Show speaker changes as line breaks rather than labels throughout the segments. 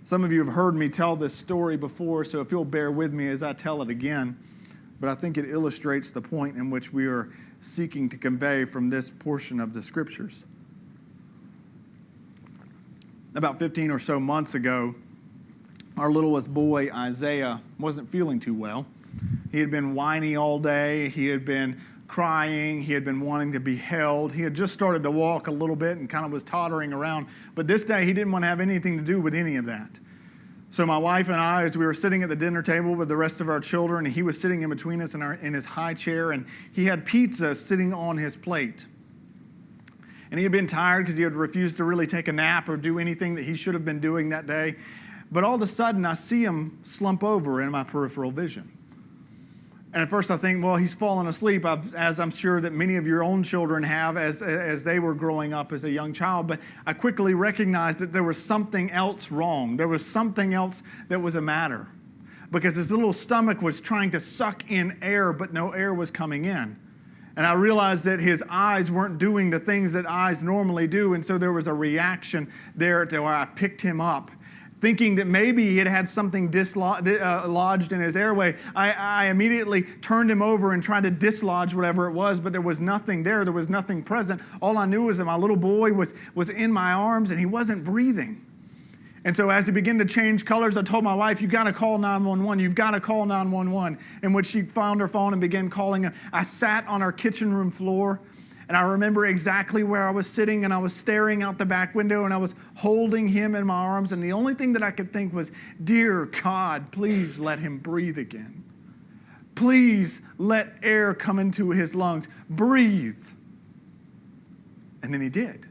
Some of you have heard me tell this story before, so if you'll bear with me as I tell it again, but I think it illustrates the point in which we are seeking to convey from this portion of the Scriptures. About 15 or so months ago, our littlest boy, Isaiah, wasn't feeling too well. He had been whiny all day. He had been crying. He had been wanting to be held. He had just started to walk a little bit and kind of was tottering around. But this day, he didn't want to have anything to do with any of that. So my wife and I, as we were sitting at the dinner table with the rest of our children, he was sitting in between us in his high chair, and he had pizza sitting on his plate. And he had been tired because he had refused to really take a nap or do anything that he should have been doing that day. But all of a sudden, I see him slump over in my peripheral vision. And at first I think, well, he's fallen asleep, as I'm sure that many of your own children have as they were growing up as a young child. But I quickly recognized that there was something else wrong. There was something else that was a matter. Because his little stomach was trying to suck in air, but no air was coming in. And I realized that his eyes weren't doing the things that eyes normally do. And so there was a reaction there to where I picked him up, thinking that maybe he had had something lodged in his airway. I immediately turned him over and tried to dislodge whatever it was, but there was nothing there. There was nothing present. All I knew was that my little boy was in my arms and he wasn't breathing. And so as he began to change colors, I told my wife, "You've got to call 911. You've got to call 911. In which she found her phone and began calling him. I sat on our kitchen room floor. And I remember exactly where I was sitting, and I was staring out the back window, and I was holding him in my arms. And the only thing that I could think was, dear God, please let him breathe again. Please let air come into his lungs. Breathe. And then he did.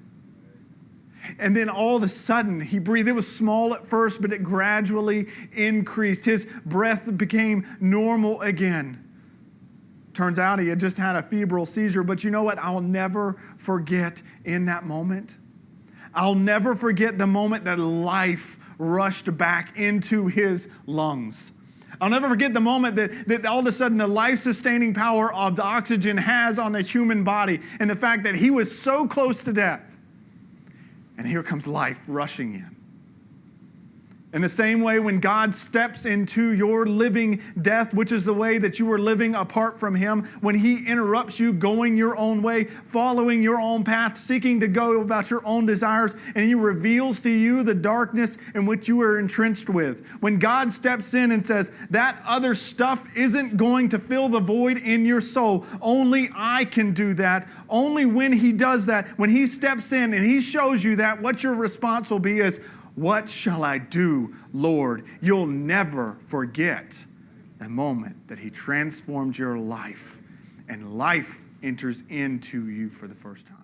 And then all of a sudden, he breathed. It was small at first, but it gradually increased. His breath became normal again. Turns out he had just had a febrile seizure, but you know what? I'll never forget in that moment. I'll never forget the moment that life rushed back into his lungs. I'll never forget the moment that all of a sudden the life-sustaining power of the oxygen has on the human body, and the fact that he was so close to death. And here comes life rushing in. In the same way, when God steps into your living death, which is the way that you were living apart from Him, when He interrupts you going your own way, following your own path, seeking to go about your own desires, and He reveals to you the darkness in which you are entrenched with. When God steps in and says, that other stuff isn't going to fill the void in your soul. Only I can do that. Only when He does that, when He steps in and He shows you that, what your response will be is, what shall I do, Lord? You'll never forget the moment that He transformed your life and life enters into you for the first time.